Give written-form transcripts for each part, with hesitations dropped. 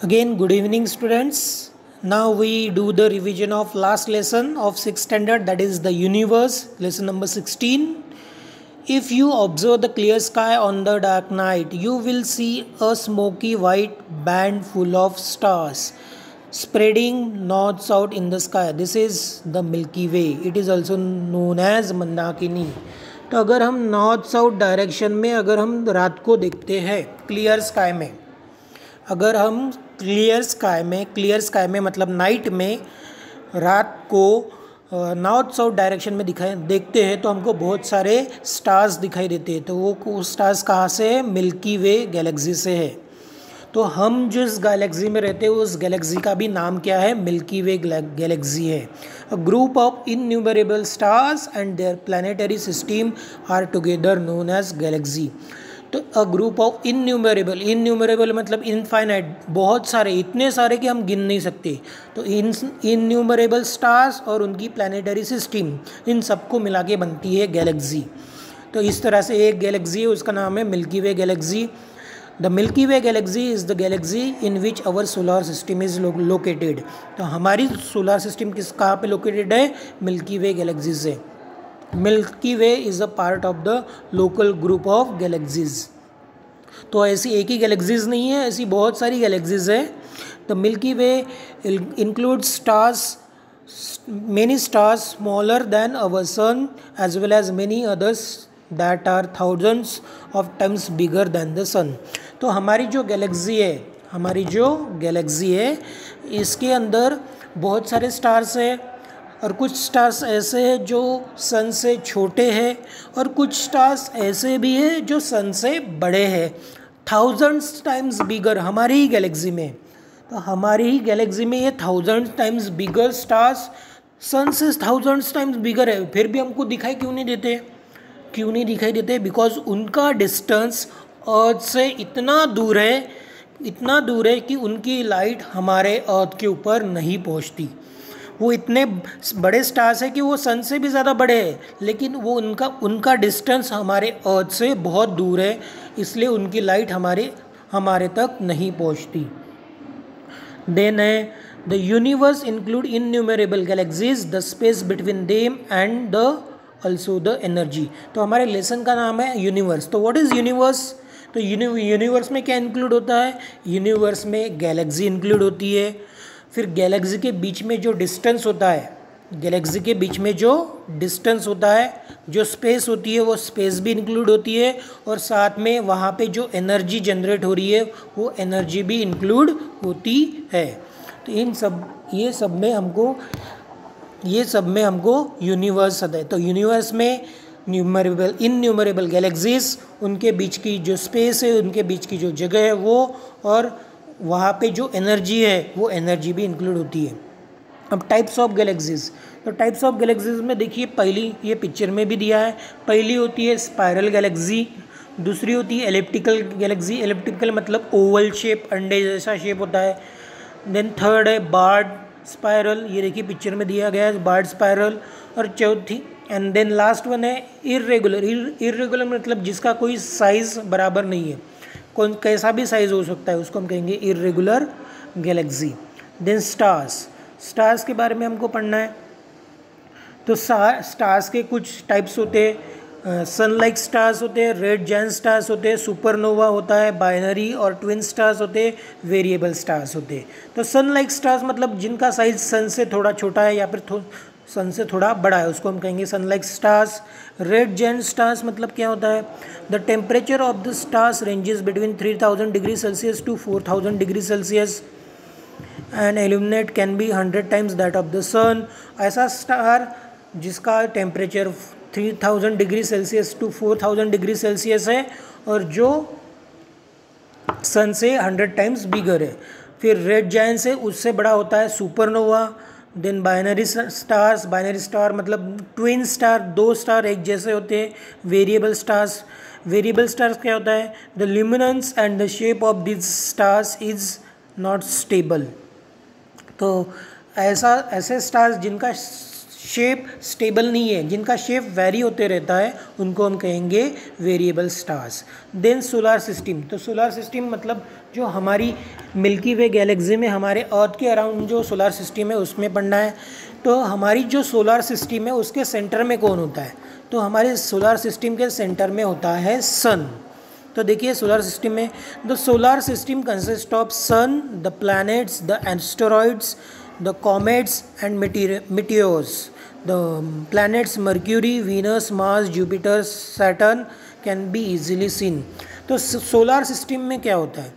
Again, good evening, students. Now we do the revision of last lesson of 6th standard, that is the universe, lesson number 16. If you observe the clear sky on the dark night, you will see a smoky white band full of stars spreading north south in the sky. This is the Milky Way. It is also known as Mandakini. तो अगर हम north south direction में अगर हम रात को देखते हैं क्लियर स्काई में, अगर हम क्लियर स्काई में मतलब नाइट में रात को नॉर्थ साउथ डायरेक्शन में दिखाई देखते हैं तो हमको बहुत सारे स्टार्स दिखाई देते हैं। तो वो स्टार्स कहाँ से है? मिल्की वे गैलेक्सी से है। तो हम जिस गैलेक्सी में रहते हैं उस गैलेक्सी का भी नाम क्या है? मिल्की वे गैलेक्सी है। A group of innumerable stars and their planetary system are together known as galaxy. तो अ ग्रुप ऑफ इनन्यूमरेबल मतलब इनफाइनाइट, बहुत सारे, इतने सारे कि हम गिन नहीं सकते। तो इनन्यूमरेबल स्टार्स और उनकी प्लानिटरी सिस्टम, इन सबको मिला के बनती है गैलेक्सी। तो इस तरह से एक गैलेक्सी है, उसका नाम है Milky Way galaxy. The Milky Way galaxy is the galaxy in which our solar system is located. तो हमारी सोलर सिस्टम कहाँ पे लोकेटेड है? मिल्की वे गैलेक्सी से। Milky Way is a part of the local group of galaxies. तो ऐसी एक ही galaxies नहीं है, ऐसी बहुत सारी गैलेक्सीज है। The Milky Way include stars, many stars smaller than our sun as well as many others that are thousands of times bigger than the sun. तो हमारी जो गैलेक्सी है इसके अंदर बहुत सारे स्टार्स है, और कुछ स्टार्स ऐसे हैं जो सन से छोटे हैं और कुछ स्टार्स ऐसे भी हैं जो सन से बड़े हैं, थाउजेंड्स टाइम्स बिगर हमारी ही गैलेक्सी में। तो हमारी ही गैलेक्सी में ये थाउजेंड्स टाइम्स बिगर स्टार्स सन से थाउजेंड्स टाइम्स बिगर है, फिर भी हमको दिखाई क्यों नहीं देते? बिकॉज उनका डिस्टेंस अर्थ से इतना दूर है कि उनकी लाइट हमारे अर्थ के ऊपर नहीं पहुंचती। वो इतने बड़े स्टार्स है कि वो सन से भी ज़्यादा बड़े हैं, लेकिन वो उनका डिस्टेंस हमारे अर्थ से बहुत दूर है, इसलिए उनकी लाइट हमारे तक नहीं पहुंचती। देन है the universe include innumerable galaxies, the space between them and the also the energy. तो हमारे लेसन का नाम है यूनिवर्स। तो व्हाट इज़ यूनिवर्स? तो यूनिवर्स में क्या इंक्लूड होता है? यूनिवर्स में गैलेक्सी इंक्लूड होती है, फिर गैलेक्सी के बीच में जो डिस्टेंस होता है, जो स्पेस होती है वो स्पेस भी इंक्लूड होती है, और साथ में वहाँ पे जो एनर्जी जनरेट हो रही है वो एनर्जी भी इंक्लूड होती है। तो ये सब में हमको यूनिवर्स आता है। तो यूनिवर्स में इनन्यूमरेबल गैलेक्सीज, उनके बीच की जो स्पेस है, उनके बीच की जो जगह है वो, और वहाँ पे जो एनर्जी है वो एनर्जी भी इंक्लूड होती है। अब टाइप्स ऑफ गैलेक्सीज, तो टाइप्स ऑफ गैलेक्सीज में देखिए, पहली ये पिक्चर में भी दिया है, पहली होती है स्पायरल गैलेक्सी, दूसरी होती है एलिप्टिकल गैलेक्सी। एलिप्टिकल मतलब ओवल शेप, अंडे जैसा शेप होता है। देन थर्ड है बार्ड स्पायरल, ये देखिए पिक्चर में दिया गया है बार्ड स्पायरल। और चौथी एंड देन लास्ट वन है इर्रेगुलर मतलब जिसका कोई साइज़ बराबर नहीं है, कैसा भी साइज़ हो सकता है, उसको हम कहेंगे इर्रेगुलर गैलेक्सी। देन स्टार्स के बारे में हमको पढ़ना है। तो स्टार्स के कुछ टाइप्स होते हैं, सनलाइक स्टार्स होते हैं, रेड जायंट स्टार्स होते हैं, सुपरनोवा होता है, बाइनरी और ट्विन स्टार्स होते हैं, वेरिएबल स्टार्स होते हैं। तो सनलाइक स्टार्स मतलब जिनका साइज सन से थोड़ा छोटा है या फिर सन से थोड़ा बड़ा है, उसको हम कहेंगे sunlike stars. Red giant stars मतलब क्या होता है? The temperature of the stars ranges between 3000 degree Celsius to 4000 degree Celsius and illuminate can be 100 times that of the sun. ऐसा स्टार जिसका temperature 3000 degree Celsius to 4000 degree Celsius है और जो सन से 100 टाइम्स बिगर है। फिर रेड जायंट से उससे बड़ा होता है सुपरनोवा। देन बाइनरी स्टार मतलब ट्विन स्टार, दो स्टार एक जैसे होते हैं। वेरिएबल स्टार्स क्या होता है? The luminance and the shape of this stars is not stable. तो ऐसे स्टार्स जिनका शेप स्टेबल नहीं है, जिनका शेप वेरी होते रहता है, उनको हम कहेंगे variable stars. Then solar system, तो सोलर सिस्टम मतलब जो हमारी मिल्की वे गैलेक्सी में हमारे अर्थ के अराउंड जो सोलर सिस्टम है उसमें पढ़ना है। तो हमारी जो सोलर सिस्टम है उसके सेंटर में कौन होता है, तो हमारे सोलर सिस्टम के सेंटर में होता है सन। तो देखिए सोलर सिस्टम में the solar system consist of sun, the planets, the asteroids, the comets and meteors. The planets Mercury, Venus, Mars, Jupiter, Saturn can be easily seen. तो solar system में क्या होता है,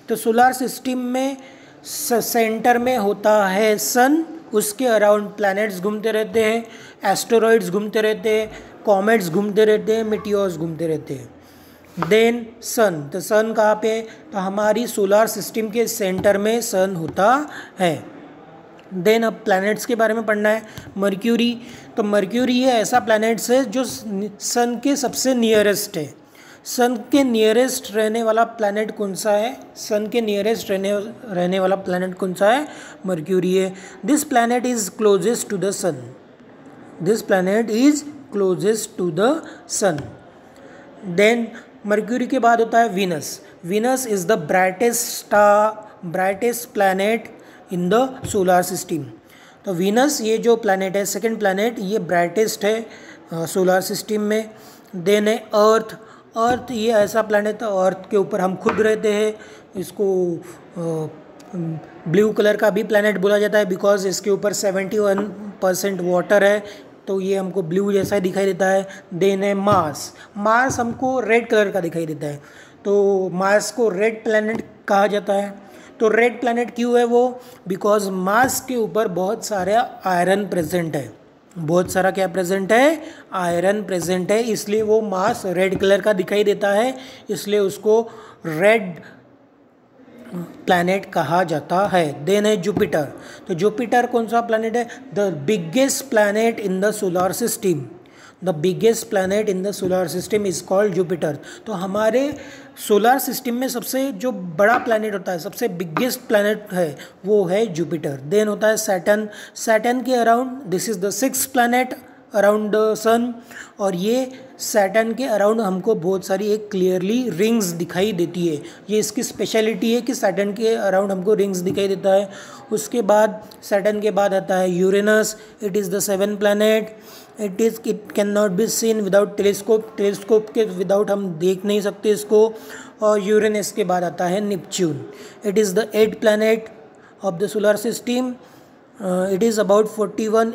तो सोलर सिस्टम में centre में होता है सन, उसके अराउंड प्लैनेट्स घूमते रहते हैं, एस्टेरॉइड्स घूमते रहते हैं, कॉमेट्स घूमते रहते हैं, मिटियोर्स घूमते रहते हैं। देन सन, तो सन कहाँ पे, तो हमारी सोलर सिस्टम के सेंटर में सन होता है। देन अब प्लैनेट्स के बारे में पढ़ना है। मर्क्यूरी, तो मर्क्यूरी ये ऐसा प्लैनेट्स है जो सन के सबसे नियरेस्ट है। सन के नियरेस्ट रहने वाला प्लैनेट कौन सा है, सन के नियरेस्ट रहने वाला प्लैनेट कौन सा है, मर्क्यूरी है। This planet is closest to the sun, this planet is closest to the sun. Then Mercury के बाद होता है Venus. Venus is the brightest star, brightest planet in the solar system. तो वीनस ये जो प्लैनेट है, second planet, ये brightest है सोलर सिस्टम में। देन है अर्थ, अर्थ ये ऐसा प्लैनेट है, अर्थ के ऊपर हम खुद रहते हैं, इसको ब्लू कलर का भी प्लैनेट बोला जाता है बिकॉज इसके ऊपर 71% वाटर है, तो ये हमको ब्लू जैसा ही दिखाई देता है। देन है मार्स, मार्स हमको रेड कलर का दिखाई देता है, तो मार्स को रेड प्लैनेट कहा जाता है। तो रेड प्लैनेट क्यों है वो, बिकॉज मार्स के ऊपर बहुत सारा आयरन प्रेजेंट है, बहुत सारा क्या प्रेजेंट है, आयरन प्रेजेंट है, इसलिए वो मार्स रेड कलर का दिखाई देता है, इसलिए उसको रेड प्लैनेट कहा जाता है। देन है जुपिटर, तो जुपिटर कौन सा प्लैनेट है, the biggest planet in the solar system, the biggest planet in the solar system is called Jupiter. तो हमारे सोलर सिस्टम में सबसे जो बड़ा प्लैनेट होता है, सबसे बिगेस्ट प्लैनेट है, वो है जुपिटर। देन होता है सैटर्न, सैटर्न के around, this is the 6th planet around the sun, और ये सैटर्न के अराउंड हमको बहुत सारी एक क्लियरली रिंग्स दिखाई देती है, ये इसकी स्पेशलिटी है कि सैटर्न के अराउंड हमको रिंग्स दिखाई देता है। उसके बाद सैटर्न के बाद आता है Uranus, it is the 7th planet, it can not be seen without telescope, telescope के विदाउट हम देख नहीं सकते इसको। और यूरेनस के बाद आता है Neptune, it is the 8th planet of the solar system, it is about 41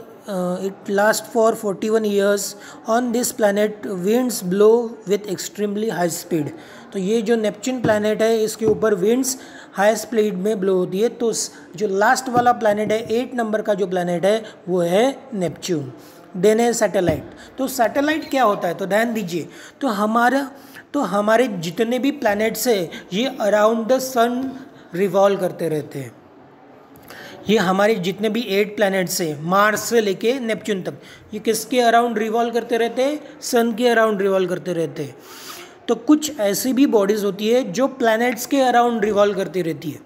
it lasts for 41 years. On this planet winds blow with extremely high speed. तो ये जो नेपच्यून प्लैनेट है इसके ऊपर विंड्स हाई स्पीड में blow होती है। तो जो लास्ट वाला प्लैनेट है 8 नंबर का जो प्लैनेट है वो है नेपच्यून। देन है सैटेलाइट, तो सैटेलाइट क्या होता है, तो ध्यान दीजिए, तो हमारे जितने भी प्लैनेट्स है ये अराउंड द सन रिवॉल्व करते रहते हैं। ये हमारे जितने भी 8 प्लैनेट्स हैं मार्स से लेके नेपच्यून तक, ये किसके अराउंड रिवॉल्व करते रहते हैं, सन के अराउंड रिवॉल्व करते रहते हैं। तो कुछ ऐसी भी बॉडीज़ होती है जो प्लैनेट्स के अराउंड रिवॉल्व करती रहती है,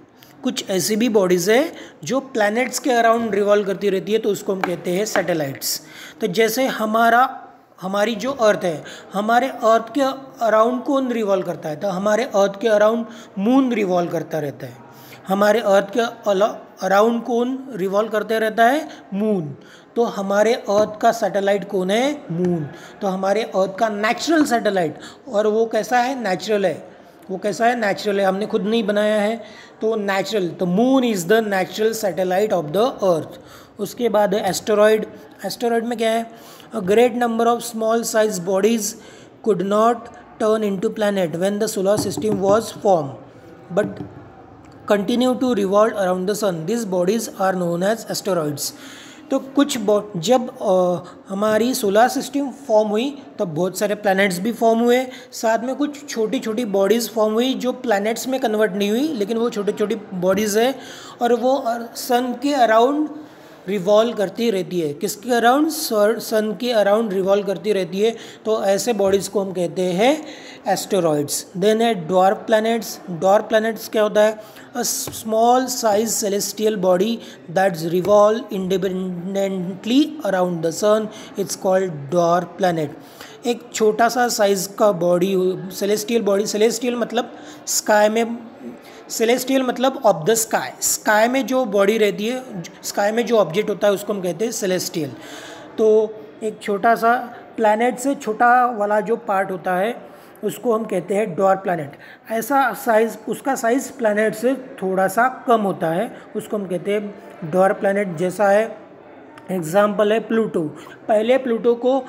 कुछ ऐसी भी बॉडीज़ है जो प्लैनेट्स के अराउंड रिवॉल्व करती रहती है, तो उसको हम कहते हैं सैटेलाइट्स। तो जैसे हमारी जो अर्थ है, हमारे अर्थ के अराउंड कौन रिवॉल्व करता है, तो हमारे अर्थ के अराउंड मून रिवॉल्व करता रहता है। हमारे अर्थ के अराउंड कौन रिवॉल्व करते रहता है, मून। तो हमारे अर्थ का सैटेलाइट कौन है, मून। तो हमारे अर्थ का नेचुरल सैटेलाइट, और वो कैसा है, नेचुरल है, वो कैसा है, नेचुरल है, हमने खुद नहीं बनाया है, तो नेचुरल। तो moon is the natural satellite of the Earth. उसके बाद है एस्टेरॉयड। एस्टेरॉयड में क्या है, a great number of small size bodies could not turn into planet when the solar system was form but continue to revolve around the sun, this bodies are known as asteroids. तो कुछ जब हमारी solar system form हुई तब बहुत सारे planets भी form हुए, साथ में कुछ छोटी छोटी बॉडीज़ फॉर्म हुई जो प्लैनेट्स में कन्वर्ट नहीं हुई, लेकिन वो छोटी छोटी बॉडीज़ है और वो सन के अराउंड रिवॉल्व करती रहती है, किसके अराउंड, सन के अराउंड रिवॉल्व करती रहती है। तो ऐसे बॉडीज़ को हम कहते हैं एस्टेरॉइड्स। देन है ड्वार्फ प्लैनेट्स। ड्वार्फ प्लैनेट्स क्या होता है, a small size celestial body that's revolve independently around the sun, it's called dwarf planet. एक छोटा सा साइज का बॉडी, सेलेस्टियल बॉडी, सेलेस्टियल मतलब स्काई में, सेलेस्टियल मतलब ऑफ द स्काई, स्काई में जो बॉडी रहती है, स्काई में जो ऑब्जेक्ट होता है उसको हम कहते हैं सेलेस्टियल। तो एक छोटा सा प्लैनेट से छोटा वाला जो पार्ट होता है उसको हम कहते हैं ड्वार्फ प्लैनेट। ऐसा साइज, उसका साइज प्लैनेट से थोड़ा सा कम होता है, उसको हम कहते हैं ड्वार्फ प्लैनेट। जैसा है एग्जाम्पल है प्लूटो। पहले प्लूटो को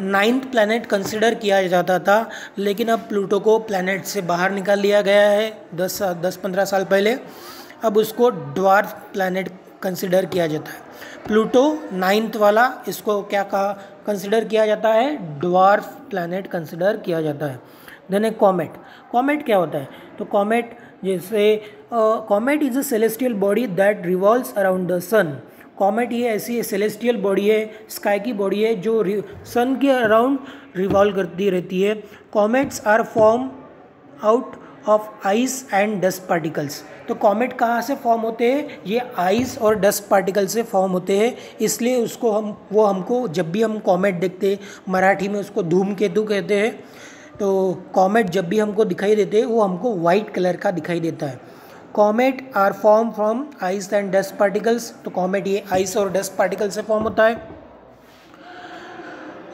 9th प्लैनेट कंसिडर किया जाता था, लेकिन अब प्लूटो को प्लैनेट से बाहर निकाल लिया गया है 10-15 साल पहले। अब उसको ड्वार्फ प्लैनेट कंसिडर किया जाता है। प्लूटो 9th वाला, इसको क्या कहा कंसिडर किया जाता है, ड्वार्फ प्लैनेट कंसिडर किया जाता है। देन एक कॉमेट। कॉमेट क्या होता है, तो कॉमेट जैसे comet is a celestial body that revolves around the sun. Comet ये ऐसी सेलेस्टियल बॉडी है, स्काई की बॉडी है जो सन के अराउंड रिवॉल्व करती रहती है। Comets are form out of ice and dust particles. तो कॉमेट कहाँ से फॉर्म होते हैं, ये आइस और डस्ट पार्टिकल से फॉर्म होते हैं, इसलिए उसको हमको जब भी हम कॉमेट देखते हैं, मराठी में उसको धूमकेतु कहते हैं। तो कॉमेट जब भी हमको दिखाई देते हैं वो हमको वाइट कलर का दिखाई देता है। Comet are form from ice and dust particles. तो कॉमेट ये आइस और डस्ट पार्टिकल से फॉर्म होता है।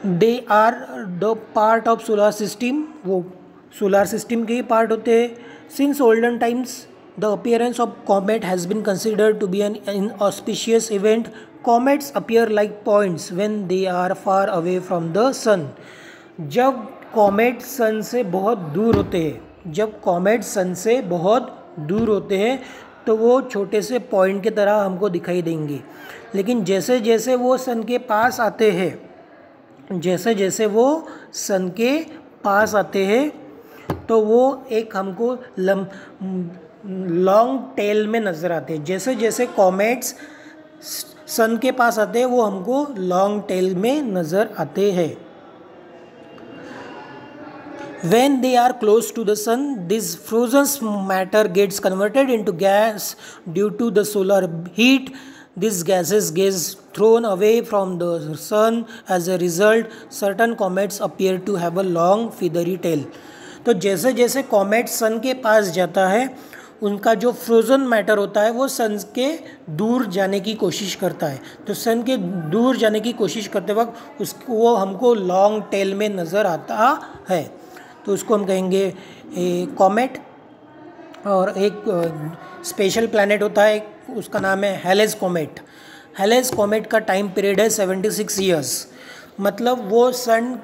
They are the part of solar system, वो सोलर सिस्टम के ही पार्ट होते हैं। Since olden times the appearance of comet has been considered to be an inauspicious event. Comets appear like points when they are far away from the sun. जब comet सन से बहुत दूर होते हैं, जब कॉमेट सन से बहुत दूर होते हैं तो वो छोटे से पॉइंट की तरह हमको दिखाई देंगे, लेकिन जैसे जैसे वो सन के पास आते हैं, जैसे जैसे वो सन के पास आते हैं तो वो एक हमको लॉन्ग टेल में नज़र आते हैं। जैसे जैसे कॉमेट्स सन के पास आते हैं वो हमको लॉन्ग टेल में नज़र आते हैं। When they are close to the sun, this frozen matter gets converted into gas due to the solar heat. These gases get thrown away from the sun. As a result, certain comets appear to have a long feathery tail. तो जैसे जैसे comet सन के पास जाता है, उनका जो frozen matter होता है वो सन के दूर जाने की कोशिश करता है। तो सन के दूर जाने की कोशिश करते वक्त उसको वो हमको लॉन्ग टेल में नज़र आता है, तो उसको हम कहेंगे कॉमेट। और एक स्पेशल प्लैनेट होता है, उसका नाम है हेलेस कॉमेट। हेलेस कॉमेट का टाइम पीरियड है 76 ईयर्स। मतलब वो सन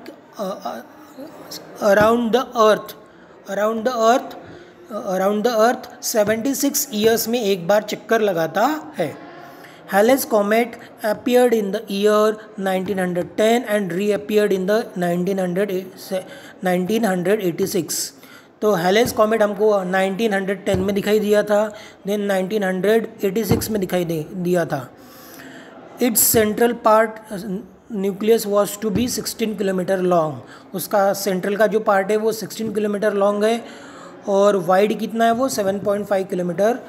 अराउंड द अर्थ 76 ईयर्स में एक बार चक्कर लगाता है। Halley's comet appeared in the year 1910 and reappeared in the 1986। तो Halley's comet हमको 1910 में दिखाई दिया था, then 1986 में दिखाई दिया था। Its central part nucleus was to be 16 kilometre long. उसका सेंट्रल का जो पार्ट है वो 16 किलोमीटर लॉन्ग है और वाइड कितना है, वो 7.5 किलोमीटर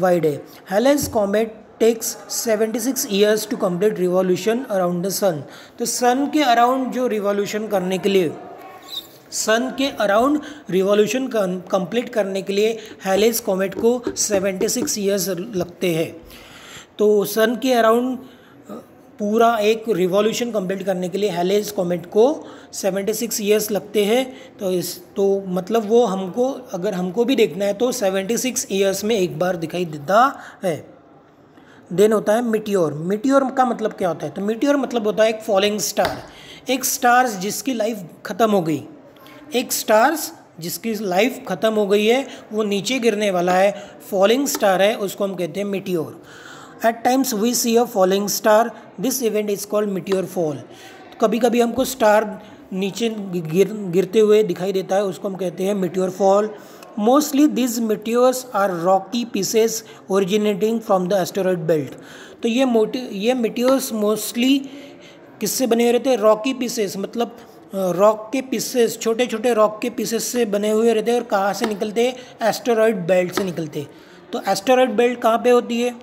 वाइड है। Halley's comet takes 76 years to complete revolution around the sun. तो सन के अराउंड जो रिवॉल्यूशन करने के लिए, सन के अराउंड रिवॉल्यूशन कंप्लीट करने के लिए हैलेस कॉमेट को 76 ईयर्स लगते हैं। तो सन के अराउंड पूरा एक रिवॉल्यूशन कंप्लीट करने के लिए हैलेस कॉमेट को 76 ईयर्स लगते हैं। तो मतलब वो हमको, अगर हमको भी देखना है तो 76 ईयर्स में एक बार दिखाई देता है। देन होता है मीटियोर। मीटियोर का मतलब क्या होता है, तो मीटियोर मतलब होता है एक फॉलिंग स्टार, एक स्टार्स जिसकी लाइफ ख़त्म हो गई, एक स्टार्स जिसकी लाइफ ख़त्म हो गई है, वो नीचे गिरने वाला है, फॉलिंग स्टार है, उसको हम कहते हैं meteor. At times we see a falling star, this event is called meteor fall. कभी कभी हमको स्टार नीचे गिरते हुए दिखाई देता है, उसको हम कहते हैं meteor fall. Mostly this meteors are rocky pieces originating from the asteroid belt. तो ये मीटियोर्स मोस्टली किससे बने हुए रहते हैं? रॉकी पीसेस, मतलब रॉक के पीसेस, छोटे छोटे रॉक के पीसेस से बने हुए रहते हैं। और कहाँ से निकलते हैं? एस्टेरॉयड बेल्ट से निकलते हैं। तो एस्टेरॉयड बेल्ट कहाँ पे होती है?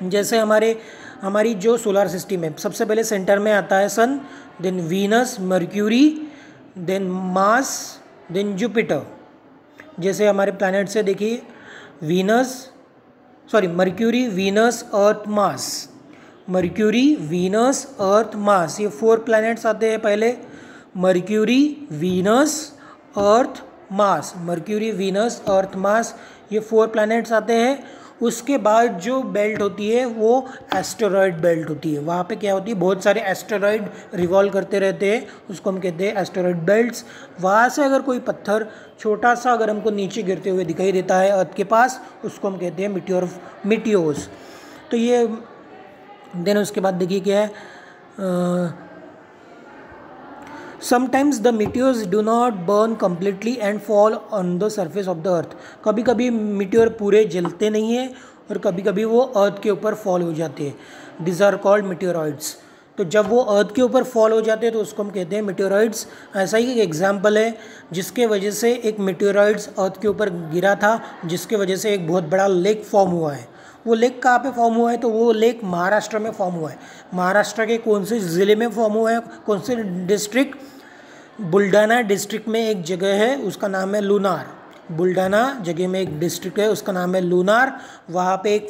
जैसे हमारी जो सोलर सिस्टम है, सबसे पहले सेंटर में आता है sun, then Venus, Mercury, then Mars, then Jupiter. जैसे हमारे प्लैनेट से देखिए, Mercury, Venus, Earth, Mars. Mercury, Venus, Earth, Mars, ये 4 प्लैनेट्स आते हैं पहले। Mercury, Venus, Earth, Mars. Mercury, Venus, Earth, Mars, ये 4 प्लैनेट्स आते हैं। उसके बाद जो बेल्ट होती है वो एस्टेरॉयड बेल्ट होती है। वहाँ पे क्या होती है? बहुत सारे एस्टेरॉयड रिवॉल्व करते रहते हैं, उसको हम कहते हैं एस्टेरॉयड बेल्ट्स। वहाँ से अगर कोई पत्थर छोटा सा अगर हमको नीचे गिरते हुए दिखाई देता है अर्थ के पास, उसको हम कहते हैं मीटियोर्स। तो ये देन उसके बाद देखिए क्या है, sometimes the meteors do not burn completely and fall on the surface of the अर्थ। कभी कभी मीटियोर पूरे जलते नहीं हैं और कभी कभी वो अर्थ के ऊपर फॉल हो जाते हैं। This are called meteoroids. तो जब वो अर्थ के ऊपर फॉल हो जाते हैं तो उसको हम कहते हैं मीटियोरॉइड्स। ऐसा ही एक एग्जाम्पल है जिसके वजह से एक मीटियोरॉइड्स अर्थ के ऊपर गिरा था, जिसके वजह से एक बहुत बड़ा लेक फॉर्म हुआ है। वो लेक कहाँ पे फॉर्म हुआ है? तो वो लेक महाराष्ट्र में फॉर्म हुआ है। महाराष्ट्र के कौन से ज़िले में फॉर्म हुआ है? कौन से डिस्ट्रिक्ट? बुल्ढाना डिस्ट्रिक्ट में एक जगह है, उसका नाम है लूनार। बुल्ढाना जगह में एक डिस्ट्रिक्ट है, उसका नाम है लूनार। वहाँ पे एक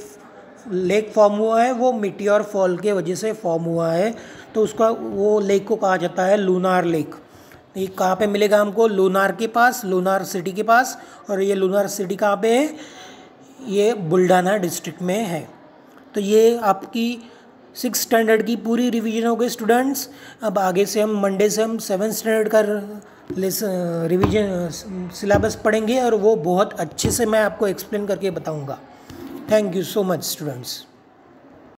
लेक फॉर्म हुआ है, वो मीटियोर फॉल के वजह से फॉर्म हुआ है। तो उसका वो लेक को कहा जाता है लूनार लेक। ये कहाँ पे मिलेगा हमको? लूनार के पास, लूनार सिटी के पास। और ये लूनार सिटी कहाँ पे है? ये बुल्ढाना डिस्ट्रिक्ट में है। तो ये आपकी 6th स्टैंडर्ड की पूरी रिवीजन हो गई स्टूडेंट्स। अब आगे से हम मंडे से हम 7th स्टैंडर्ड का रिवीजन सिलेबस पढ़ेंगे और वो बहुत अच्छे से मैं आपको एक्सप्लेन करके बताऊंगा। Thank you so much students.